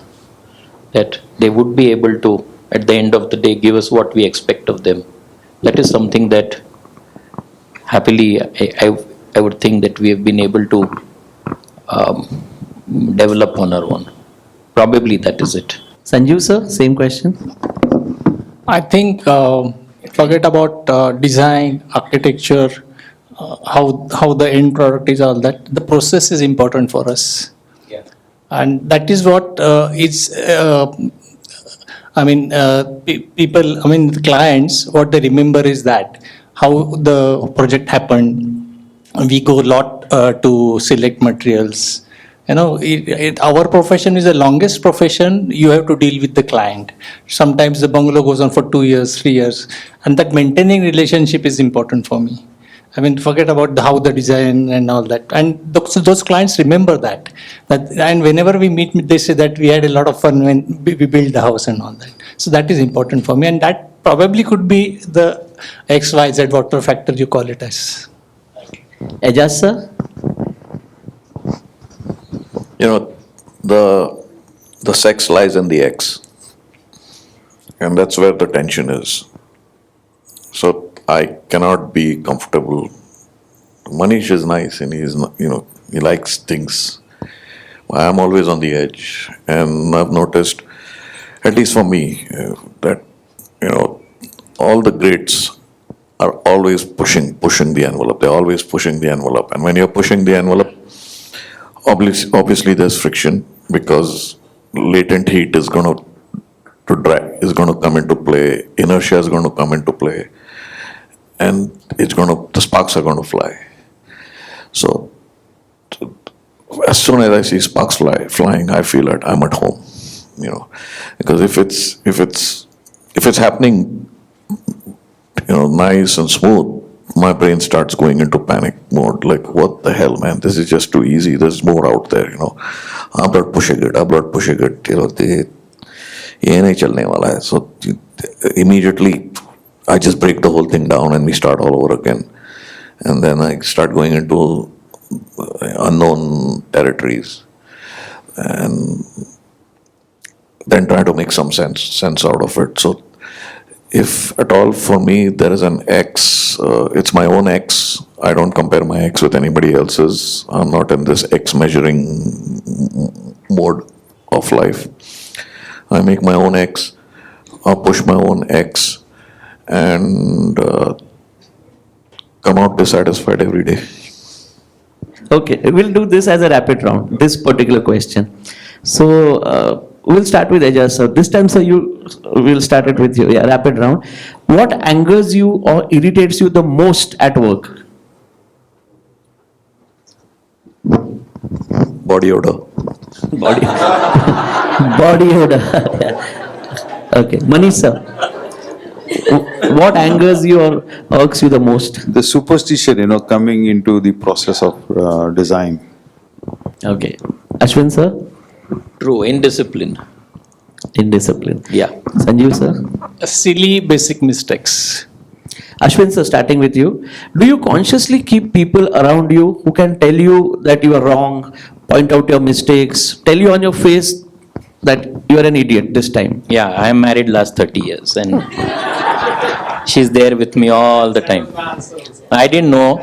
that they would be able to, at the end of the day, give us what we expect of them. That is something that happily I would think that we have been able to develop on our own. Probably that is it. Sanjeev sir, same question. I think forget about design, architecture. how the end product is, all that. The process is important for us. Yeah. And that is what people, the clients, what they remember is that how the project happened. We go a lot to select materials. Our profession is the longest profession. You have to deal with the client. Sometimes the bungalow goes on for 2 years, 3 years, and that maintaining relationship is important for me. Forget about how the design and all that. And those clients remember that. And whenever we meet, they say that we had a lot of fun when we built the house and all that. So that is important for me. And that probably could be the XYZ, whatever factor you call it as. Aijaz, sir? The sex lies in the X. And that's where the tension is. So I cannot be comfortable. Manish is nice and he likes things. I'm always on the edge. And I've noticed, at least for me, that, all the greats are always pushing the envelope. They're always pushing the envelope. And when you're pushing the envelope, obviously there's friction because latent heat is going to come into play. Inertia is going to come into play. And the sparks are going to fly. So as soon as I see sparks flying, I feel that I'm at home, because if it's happening, nice and smooth, my brain starts going into panic mode. Like, what the hell, man? This is just too easy. There's more out there, I'm not pushing it. ये नहीं चलने वाला है. So immediately I just break the whole thing down and we start all over again. And then I start going into unknown territories and then try to make some sense out of it. So if at all for me there is an X, it's my own X. I don't compare my X with anybody else's. I'm not in this X measuring mode of life. I make my own X, I push my own X, and come out dissatisfied every day. Okay, we'll do this as a rapid round, this particular question. So we'll start with Aijaz, sir. This time, sir, we'll start it with you. Yeah, rapid round. What angers you or irritates you the most at work? Body odor. Body odor. Okay, Manish, sir. What angers you or irks you the most? The superstition, coming into the process of design. Okay. Ashwin, sir? True, indiscipline. Indiscipline. Yeah. Sanjeev, sir? Silly basic mistakes. Ashwin, sir, starting with you. Do you consciously keep people around you who can tell you that you are wrong, point out your mistakes, tell you on your face that you are an idiot this time? Yeah, I am married last 30 years and she's there with me all the time. I didn't know.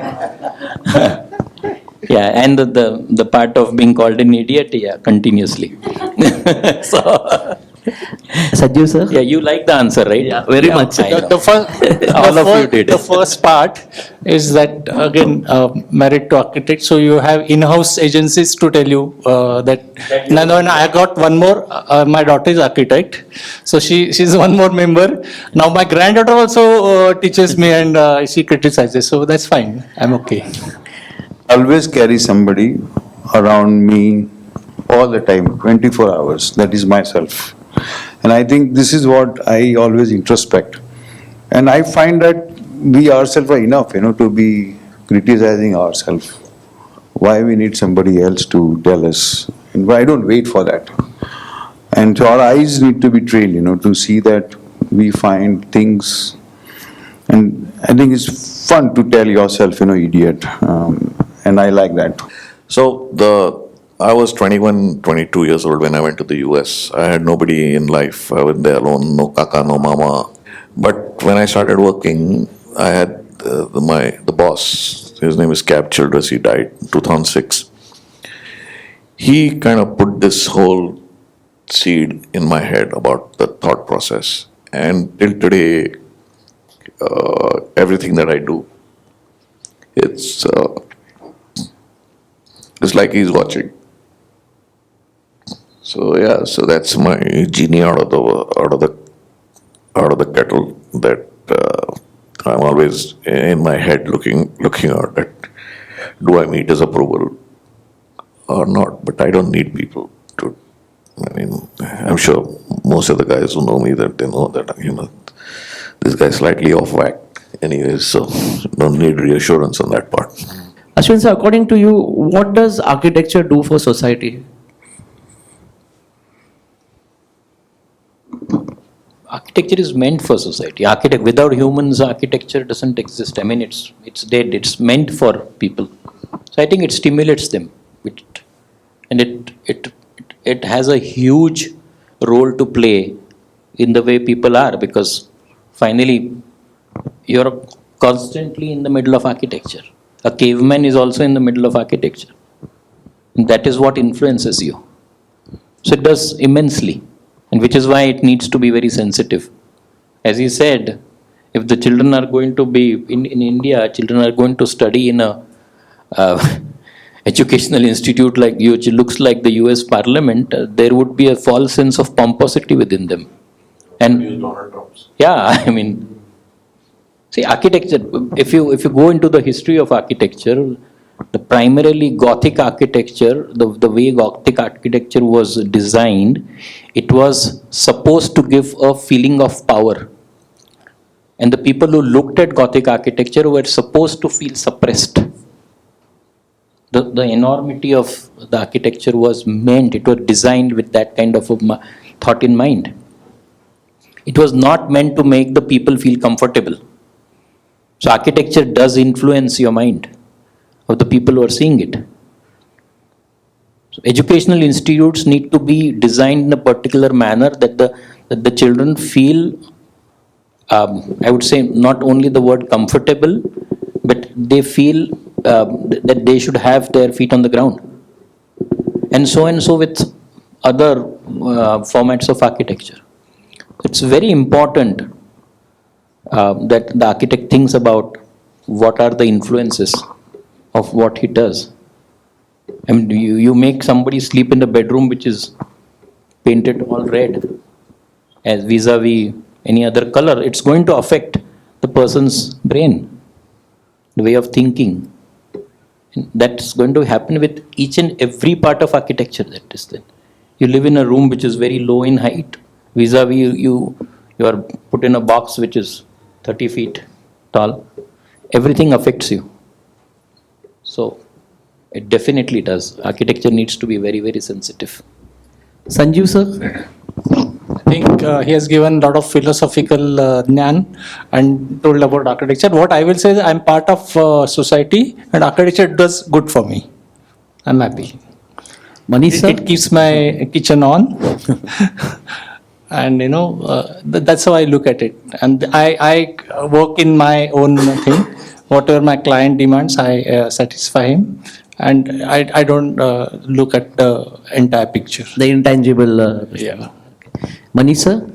Yeah, and the part of being called an idiot, yeah, continuously. So, Sanjeev, sir? yeah, you like the answer, right? Yeah, very much. I know. All of you did. The first part is that, again, married to architect, so you have in-house agencies to tell you that. No, I got one more. My daughter is architect, so she's one more member. Now my granddaughter also teaches me and she criticizes, so that's fine. I'm okay. Always carry somebody around me all the time, 24 hours. That is myself. And I think this is what I always introspect. And I find that we ourselves are enough, to be criticizing ourselves. Why we need somebody else to tell us? And why don't wait for that? And so our eyes need to be trained, to see that we find things. And I think it's fun to tell yourself, idiot. And I like that. So I was 21, 22 years old when I went to the US. I had nobody in life. I was there alone, no kaka, no mama. But when I started working, I had the boss. His name is Cab Childress. He died in 2006. He kind of put this whole seed in my head about the thought process. And till today, everything that I do It's it's like he's watching. So yeah, so that's my genie out of the kettle that I'm always in my head looking out at. Do I meet his approval or not? But I don't need people to. I mean, I'm sure most of the guys who know me, that they know that this guy's slightly off whack anyways, so don't need reassurance on that part. Ashwin sir, according to you, what does architecture do for society? Architecture is meant for society. Without humans, architecture doesn't exist. I mean, it's dead. It's meant for people. So I think it stimulates them, and it has a huge role to play in the way people are, because finally you're constantly in the middle of architecture. A caveman is also in the middle of architecture, and that is what influences you. So it does immensely, and which is why it needs to be very sensitive. As he said, if the children are going to be in India, children are going to study in a educational institute which looks like the US Parliament, there would be a false sense of pomposity within them. And yeah, I mean, see, architecture, if you go into the history of architecture, the primarily Gothic architecture, the way Gothic architecture was designed, it was supposed to give a feeling of power. And the people who looked at Gothic architecture were supposed to feel suppressed. The enormity of the architecture was meant, it was designed with that kind of a thought in mind. It was not meant to make the people feel comfortable. So architecture does influence your mind of the people who are seeing it. So educational institutes need to be designed in a particular manner that the children feel, I would say, not only the word comfortable, but they feel that they should have their feet on the ground. And so with other formats of architecture. It's very important that the architect thinks about what are the influences of what he does. I mean, you make somebody sleep in a bedroom which is painted all red as vis-a-vis any other color, it's going to affect the person's brain, the way of thinking. And that's going to happen with each and every part of architecture that is there. You live in a room which is very low in height, vis-a-vis you are put in a box which is 30 feet tall. Everything affects you. So it definitely does. Architecture needs to be very, very sensitive. Sanjeev sir? I think he has given a lot of philosophical jnan and told about architecture. What I will say is I'm part of society and architecture does good for me. I'm happy. Manish sir? It keeps my kitchen on. And that's how I look at it. And I work in my own thing. Whatever my client demands, I satisfy him. And I don't look at the entire picture. The intangible. Yeah. Manish sir?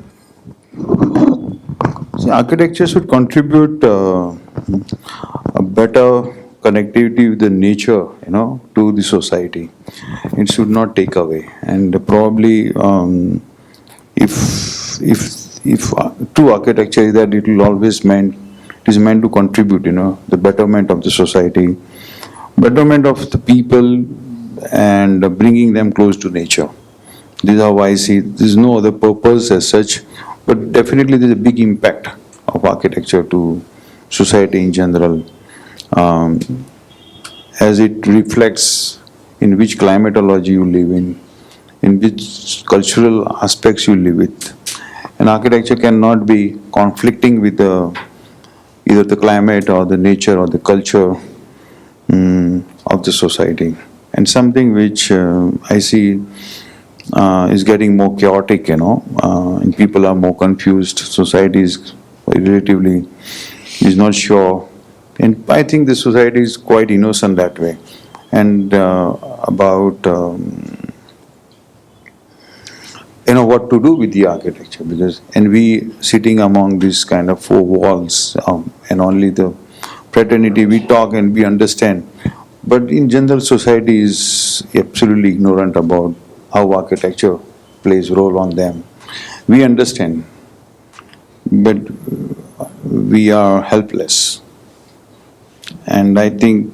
So architecture should contribute a better connectivity with the nature, to the society. It should not take away. And probably, if true architecture is that it will always it is meant to contribute, the betterment of the society, betterment of the people, and bringing them close to nature. This is how I see it. There is no other purpose as such, but definitely there is a big impact of architecture to society in general, as it reflects in which climatology you live in which cultural aspects you live with. And architecture cannot be conflicting with either the climate or the nature or the culture of the society. And something which I see is getting more chaotic, and people are more confused. Society is relatively is not sure, and I think the society is quite innocent that way. And about what to do with the architecture, and we sitting among these kind of four walls, and only the fraternity, we talk and we understand. But in general, society is absolutely ignorant about how architecture plays role on them. We understand, but we are helpless. And I think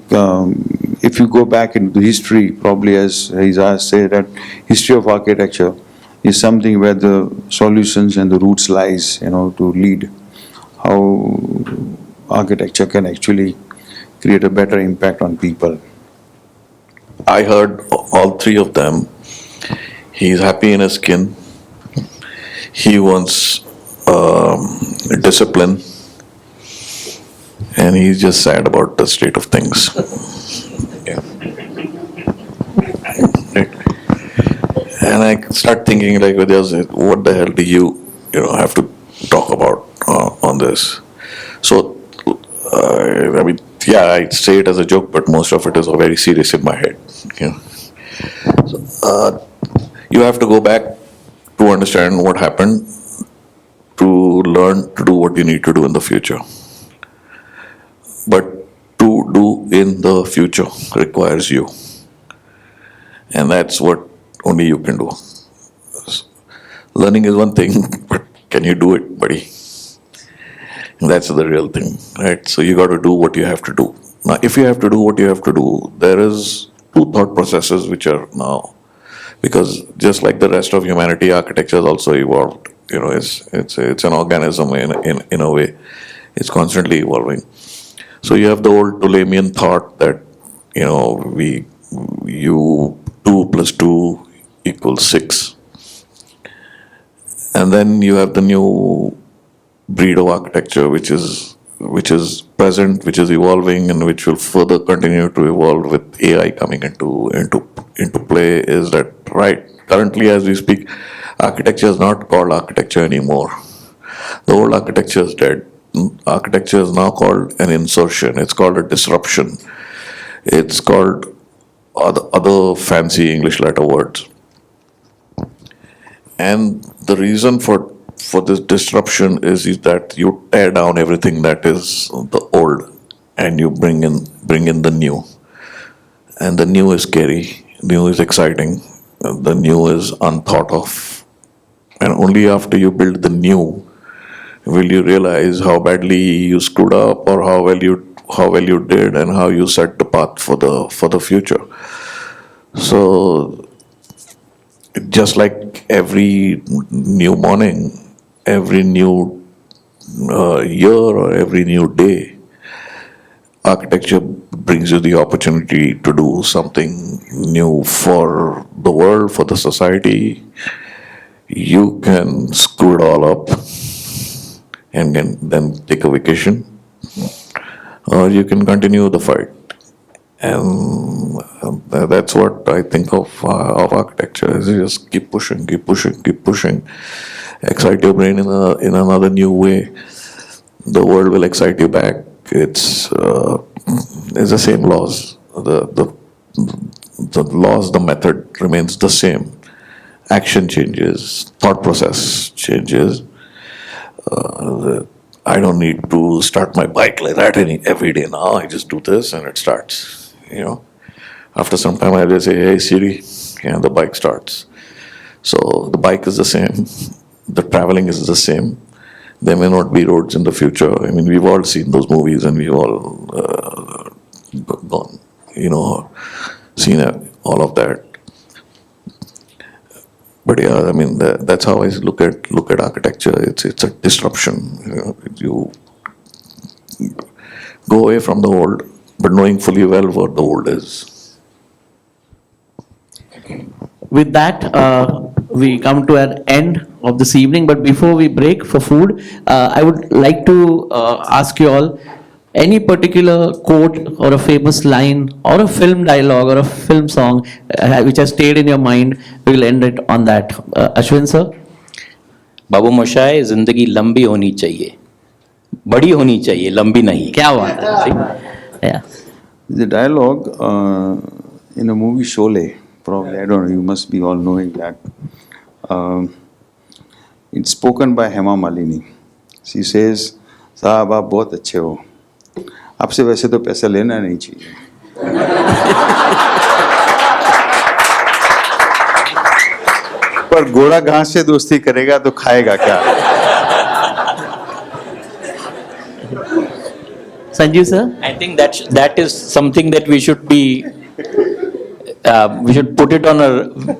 if you go back into history, probably as Aijaz said, that history of architecture is something where the solutions and the roots lies, to lead how architecture can actually create a better impact on people. I heard all three of them. He's happy in his skin. He wants discipline. And he's just sad about the state of things. Yeah. And I start thinking, like, what the hell do you have to talk about on this? So, I mean, yeah, I say it as a joke, but most of it is very serious in my head. So, you have to go back to understand what happened, to learn to do what you need to do in the future. But to do in the future requires you. And that's what only you can do. Learning is one thing, but can you do it, buddy? That's the real thing, right? So you got to do what you have to do. Now, if you have to do what you have to do, there is two thought processes which are now, because just like the rest of humanity, architecture has also evolved. It's an organism in a way. It's constantly evolving. So you have the old Ptolemaic thought that, 2 plus 2 equals 6. And then you have the new breed of architecture, which is present, which is evolving, and which will further continue to evolve with AI coming into play. Is that right? Currently, as we speak, architecture is not called architecture anymore. The old architecture is dead. Architecture is now called an insertion. It's called a disruption. It's called other fancy English letter words. And the reason for this disruption is that you tear down everything that is the old and you bring in the new. And the new is scary. New is exciting. The new is unthought of. And only after you build the new will you realize how badly you screwed up, or how well you did, and how you set the path for the future. So, just like every new morning, every new year, or every new day, architecture brings you the opportunity to do something new for the world, for the society. You can screw it all up and then take a vacation, or you can continue the fight. And that's what I think of architecture. Is just keep pushing, excite your brain in another new way. The world will excite you back. It's the same laws. The laws, the method remains the same. Action changes, thought process changes. I don't need to start my bike like that every day now. I just do this and it starts. After some time, I just say, "Hey Siri," and the bike starts. So the bike is the same. The traveling is the same. There may not be roads in the future. I mean, we've all seen those movies, and we've all gone, seen all of that. But yeah, I mean, that's how I look at architecture. It's a disruption. You go away from the old, but knowing fully well what the old is. With that, we come to an end of this evening. But before we break for food, I would like to ask you all, any particular quote or a famous line or a film dialogue or a film song which has stayed in your mind. We will end it on that. Ashwin sir. बाबू मोशाय जिंदगी लंबी होनी चाहिए, बड़ी होनी चाहिए, लंबी नहीं. क्या बात है? Yeah. The dialogue in a movie Sholay, probably, I don't know, you must be all knowing that. It's spoken by Hema Malini. She says, "Saab, aap bahut achhe ho. आपसे वैसे तो पैसा लेना नहीं चाहिए. पर घोड़ा घास से दोस्ती करेगा तो खाएगा क्या? Sanjeev sir? I think that is something that we should be. We should put it on a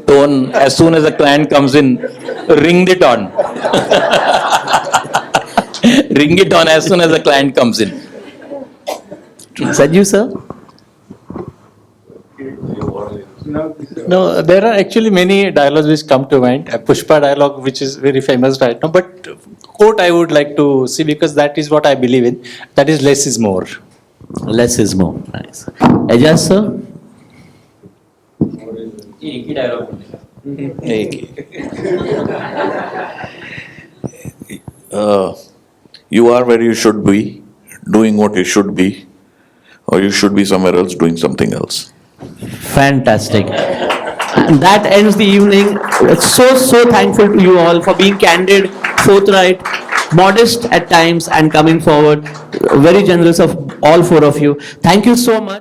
tone as soon as a client comes in. Ring it on. Ring it on as soon as the client comes in. Sanjeev sir? No, there are actually many dialogues which come to mind. A Pushpa dialogue, which is very famous right now, but quote I would like to see, because that is what I believe in. That is, less is more. Less is more. Nice. Aijaz sir? You are where you should be, doing what you should be, or you should be somewhere else doing something else. Fantastic. And that ends the evening. So thankful to you all for being candid, forthright, modest at times, and coming forward. Very generous of all four of you. Thank you so much.